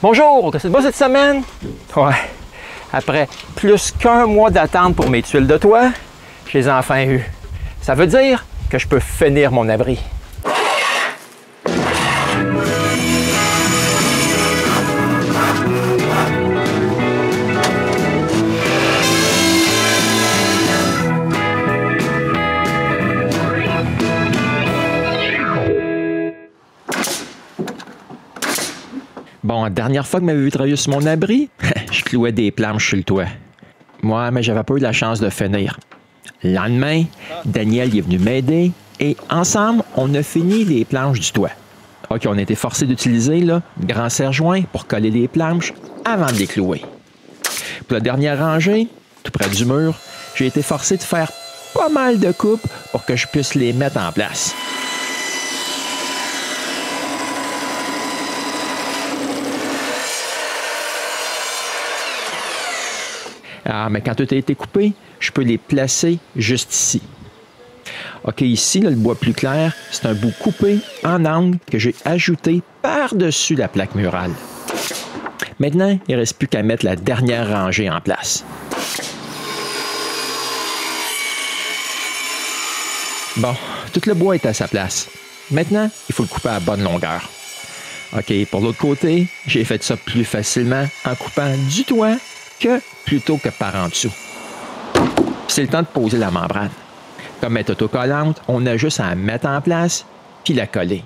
Bonjour, qu'est-ce que c'est cette semaine? Ouais, après plus qu'un mois d'attente pour mes tuiles de toit, je les ai enfin eues. Ça veut dire que je peux finir mon abri. Bon, la dernière fois que m'avait vu travailler sur mon abri, je clouais des planches sur le toit. Moi, mais j'avais pas eu la chance de finir. Le lendemain, Daniel est venu m'aider et ensemble, on a fini les planches du toit. OK, on a été forcé d'utiliser le grand serre-joint pour coller les planches avant de les clouer. Pour la dernière rangée, tout près du mur, j'ai été forcé de faire pas mal de coupes pour que je puisse les mettre en place. Ah, mais quand tout a été coupé, je peux les placer juste ici. OK, ici, là, le bois plus clair, c'est un bout coupé en angle que j'ai ajouté par-dessus la plaque murale. Maintenant, il ne reste plus qu'à mettre la dernière rangée en place. Bon, tout le bois est à sa place. Maintenant, il faut le couper à la bonne longueur. OK, pour l'autre côté, j'ai fait ça plus facilement en coupant du toit plutôt que par en dessous. C'est le temps de poser la membrane. Comme elle est autocollante, on a juste à la mettre en place puis la coller.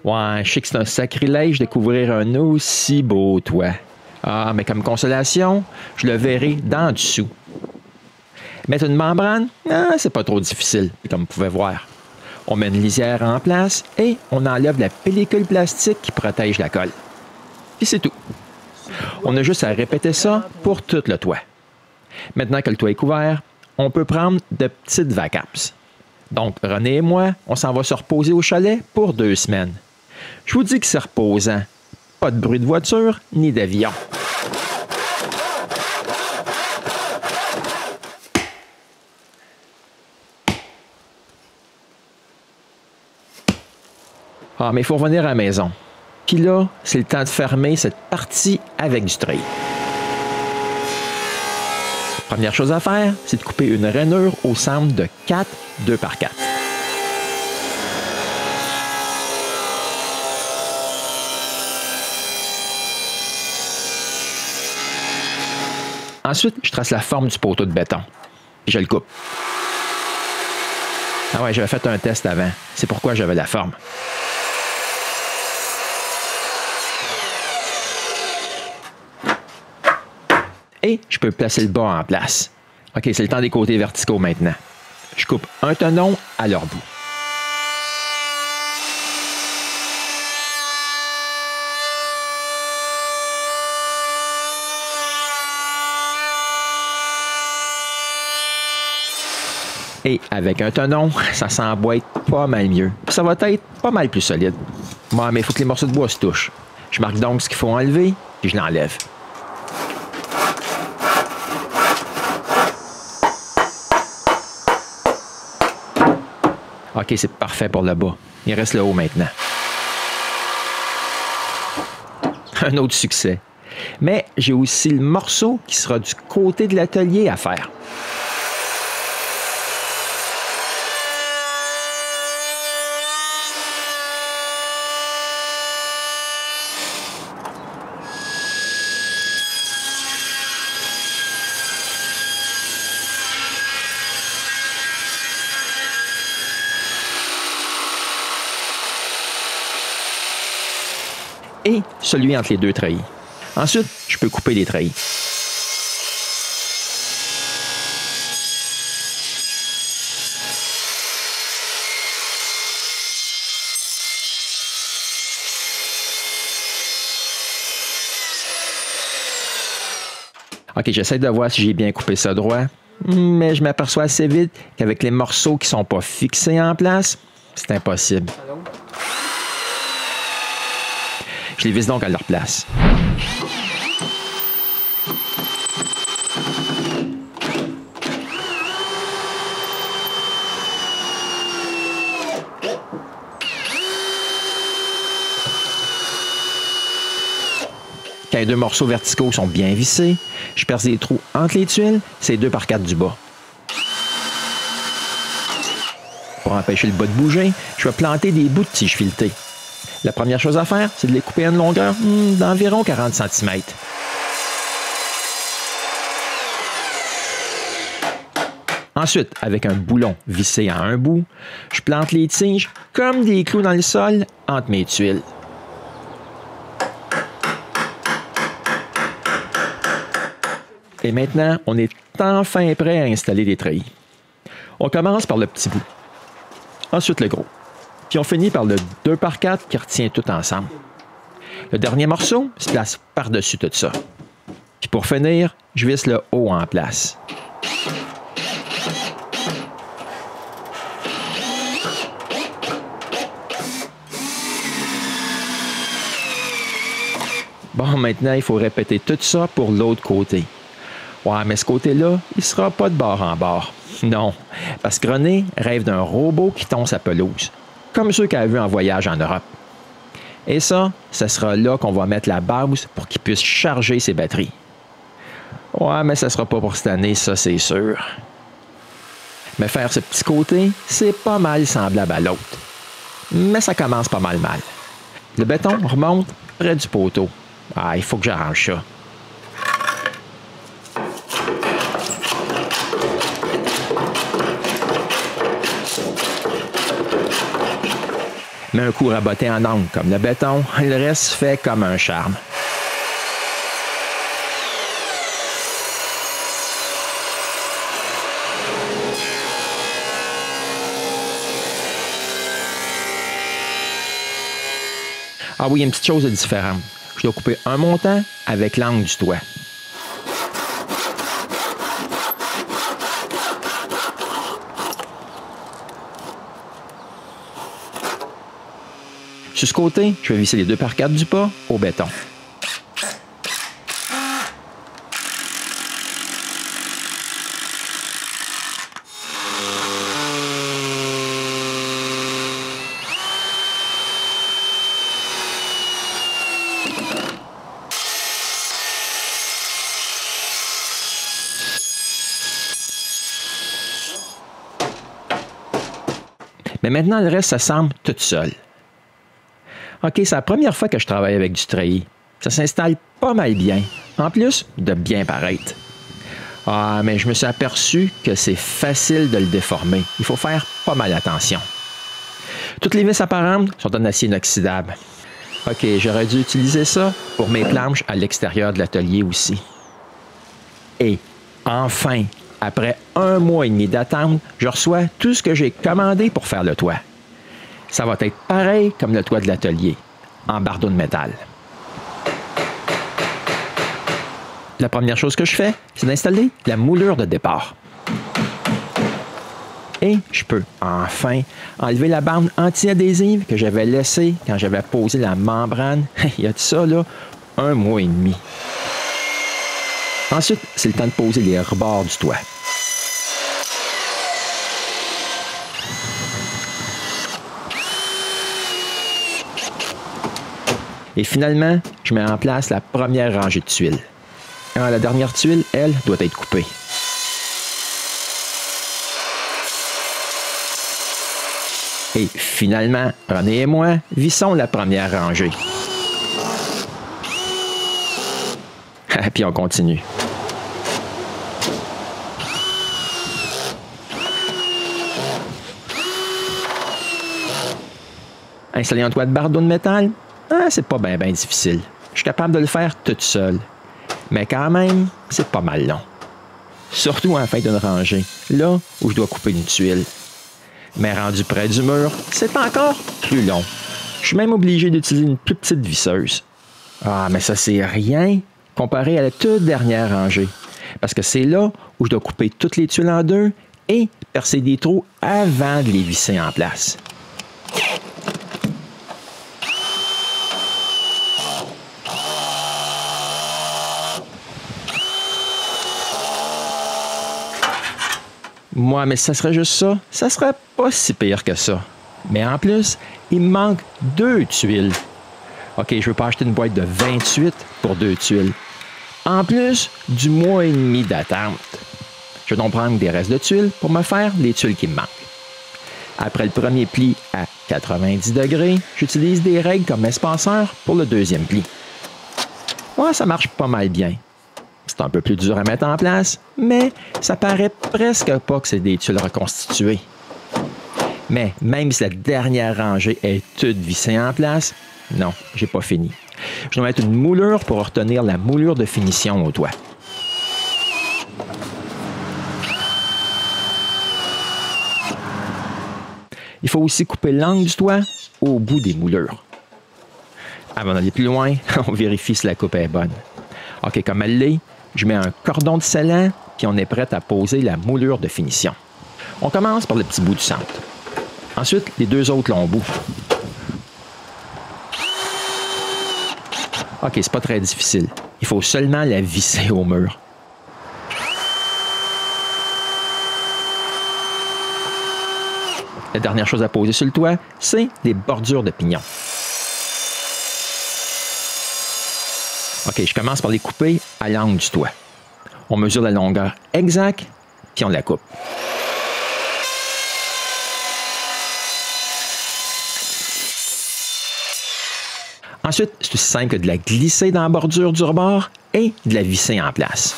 Ouais, je sais que c'est un sacrilège de couvrir un aussi beau toit. Ah, mais comme consolation, je le verrai d'en dessous. Mettre une membrane, c'est pas trop difficile, comme vous pouvez voir. On met une lisière en place et on enlève la pellicule plastique qui protège la colle. Puis c'est tout. On a juste à répéter ça pour tout le toit. Maintenant que le toit est couvert, on peut prendre de petites vacances. Donc, René et moi, on s'en va se reposer au chalet pour 2 semaines. Je vous dis que c'est reposant. Pas de bruit de voiture ni d'avion. Ah, mais il faut revenir à la maison. Puis là, c'est le temps de fermer cette partie avec du treillis. Première chose à faire, c'est de couper une rainure au centre de 4 2x4. Ensuite, je trace la forme du poteau de béton. Puis je le coupe. Ah ouais, j'avais fait un test avant. C'est pourquoi j'avais la forme. Et je peux placer le bas en place. OK, c'est le temps des côtés verticaux maintenant. Je coupe un tenon à leur bout. Et avec un tenon, ça s'emboîte pas mal mieux. Puis ça va être pas mal plus solide. Bon, mais il faut que les morceaux de bois se touchent. Je marque donc ce qu'il faut enlever, puis je l'enlève. OK, c'est parfait pour le bas. Il reste le haut maintenant. Un autre succès. Mais j'ai aussi le morceau qui sera du côté de l'atelier à faire. Et celui entre les 2 treillis. Ensuite, je peux couper les treillis. OK, j'essaie de voir si j'ai bien coupé ça droit, mais je m'aperçois assez vite qu'avec les morceaux qui ne sont pas fixés en place, c'est impossible. Je les visse donc à leur place. Quand les deux morceaux verticaux sont bien vissés, je perce des trous entre les tuiles, c'est 2x4 du bas. Pour empêcher le bas de bouger, je vais planter des bouts de tige filetée. La première chose à faire, c'est de les couper à une longueur d'environ 40 cm. Ensuite, avec un boulon vissé à un bout, je plante les tiges comme des clous dans le sol entre mes tuiles. Et maintenant, on est enfin prêt à installer les treillis. On commence par le petit bout. Ensuite le gros. Puis on finit par le 2x4 qui retient tout ensemble. Le dernier morceau se place par-dessus tout ça. Puis pour finir, je visse le haut en place. Bon, maintenant, il faut répéter tout ça pour l'autre côté. Ouais, mais ce côté-là, il ne sera pas de bord en bord. Non, parce que René rêve d'un robot qui tond sa pelouse, comme ceux qu'il a vus en voyage en Europe. Et ça, ce sera là qu'on va mettre la base pour qu'il puisse charger ses batteries. Ouais, mais ça ne sera pas pour cette année, ça c'est sûr. Mais faire ce petit côté, c'est pas mal semblable à l'autre. Mais ça commence pas mal. Le béton remonte près du poteau. Ah, il faut que j'arrange ça. Mets un coup raboté en angle comme le béton, le reste fait comme un charme. Ah oui, une petite chose différente. Je dois couper un montant avec l'angle du toit. Sur ce côté, je vais visser les 2x4 du pas au béton. Mais maintenant, le reste s'assemble tout seul. OK, c'est la première fois que je travaille avec du treillis. Ça s'installe pas mal bien. En plus de bien paraître. Ah, mais je me suis aperçu que c'est facile de le déformer. Il faut faire pas mal attention. Toutes les vis apparentes sont en acier inoxydable. OK, j'aurais dû utiliser ça pour mes planches à l'extérieur de l'atelier aussi. Et enfin, après 1 mois et demi d'attente, je reçois tout ce que j'ai commandé pour faire le toit. Ça va être pareil comme le toit de l'atelier, en bardeau de métal. La première chose que je fais, c'est d'installer la moulure de départ. Et je peux enfin enlever la bande anti-adhésive que j'avais laissée quand j'avais posé la membrane, il y a de ça, là, 1 mois et demi. Ensuite, c'est le temps de poser les rebords du toit. Et finalement, je mets en place la première rangée de tuiles. La dernière tuile, elle, doit être coupée. Et finalement, René et moi vissons la première rangée. Puis on continue. Installer un toit de bardeau de métal, c'est pas bien difficile. Je suis capable de le faire toute seule. Mais quand même, c'est pas mal long. Surtout en fin d'une rangée, là où je dois couper une tuile. Mais rendu près du mur, c'est encore plus long. Je suis même obligé d'utiliser une plus petite visseuse. Ah, mais ça, c'est rien comparé à la toute dernière rangée. Parce que c'est là où je dois couper toutes les tuiles en deux et percer des trous avant de les visser en place. Moi, mais ça serait juste ça. Ça serait pas si pire que ça. Mais en plus, il me manque 2 tuiles. OK, je ne veux pas acheter une boîte de 28 pour 2 tuiles. En plus du mois et demi d'attente. Je vais donc prendre des restes de tuiles pour me faire les tuiles qui me manquent. Après le premier pli à 90 degrés, j'utilise des règles comme espaceur pour le deuxième pli. Ouais, ça marche pas mal bien. C'est un peu plus dur à mettre en place, mais ça paraît presque pas que c'est des tuiles reconstituées. Mais même si la dernière rangée est toute vissée en place, non, j'ai pas fini. Je dois mettre une moulure pour retenir la moulure de finition au toit. Il faut aussi couper l'angle du toit au bout des moulures. Avant d'aller plus loin, on vérifie si la coupe est bonne. OK, comme elle l'est, je mets un cordon de scellant, puis on est prêt à poser la moulure de finition. On commence par le petit bout du centre. Ensuite, les deux autres longs bouts. OK, c'est pas très difficile. Il faut seulement la visser au mur. La dernière chose à poser sur le toit, c'est des bordures de pignons. OK, je commence par les couper à l'angle du toit. On mesure la longueur exacte, puis on la coupe. Ensuite, c'est aussi simple que de la glisser dans la bordure du rebord et de la visser en place.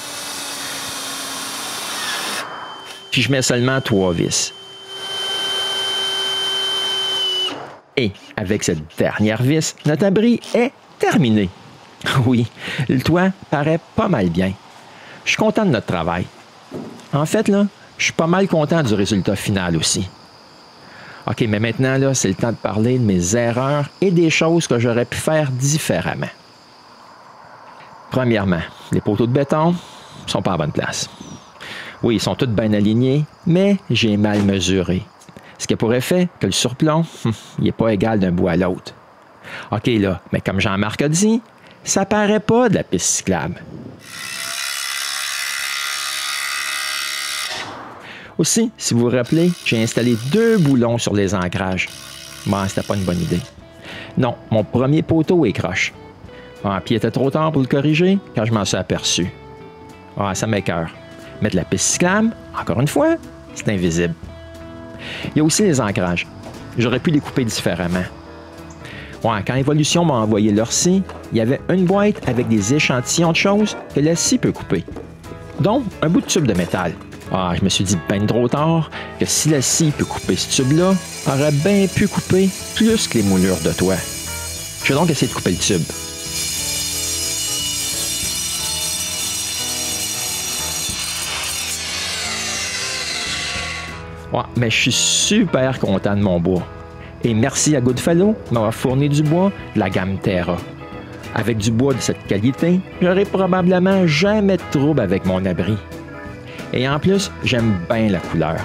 Puis je mets seulement 3 vis. Et avec cette dernière vis, notre abri est terminé. Oui, le toit paraît pas mal bien. Je suis content de notre travail. En fait, là, je suis pas mal content du résultat final aussi. OK, mais maintenant, là, c'est le temps de parler de mes erreurs et des choses que j'aurais pu faire différemment. Premièrement, les poteaux de béton ne sont pas à bonne place. Oui, ils sont tous bien alignés, mais j'ai mal mesuré. Ce qui a pour effet que le surplomb, il n'est pas égal d'un bout à l'autre. OK, là, mais comme Jean-Marc a dit, ça paraît pas de la piste cyclable. Aussi, si vous vous rappelez, j'ai installé 2 boulons sur les ancrages. Bon, c'était pas une bonne idée. Non, mon premier poteau est croche. Ah, puis il était trop tard pour le corriger quand je m'en suis aperçu. Ah, ça m'écoeure. Mais de la piste cyclable, encore une fois, c'est invisible. Il y a aussi les ancrages. J'aurais pu les couper différemment. Ouais, quand Evolution m'a envoyé leur scie, il y avait une boîte avec des échantillons de choses que la scie peut couper. Donc, un bout de tube de métal. Ah, je me suis dit ben trop tard que si la scie peut couper ce tube-là, aurait bien pu couper plus que les moulures de toit. Je vais donc essayer de couper le tube. Ouais, mais je suis super content de mon bois. Et merci à Goodfellow de m'avoir fourni du bois de la gamme Terra. Avec du bois de cette qualité, j'aurai probablement jamais de trouble avec mon abri. Et en plus, j'aime bien la couleur.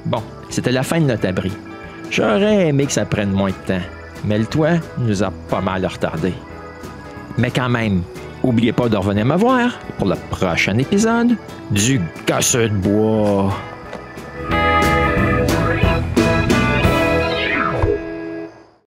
Bon, c'était la fin de notre abri. J'aurais aimé que ça prenne moins de temps, mais le toit nous a pas mal retardé. Mais quand même, n'oubliez pas de revenir me voir pour le prochain épisode du Gosseux de bois.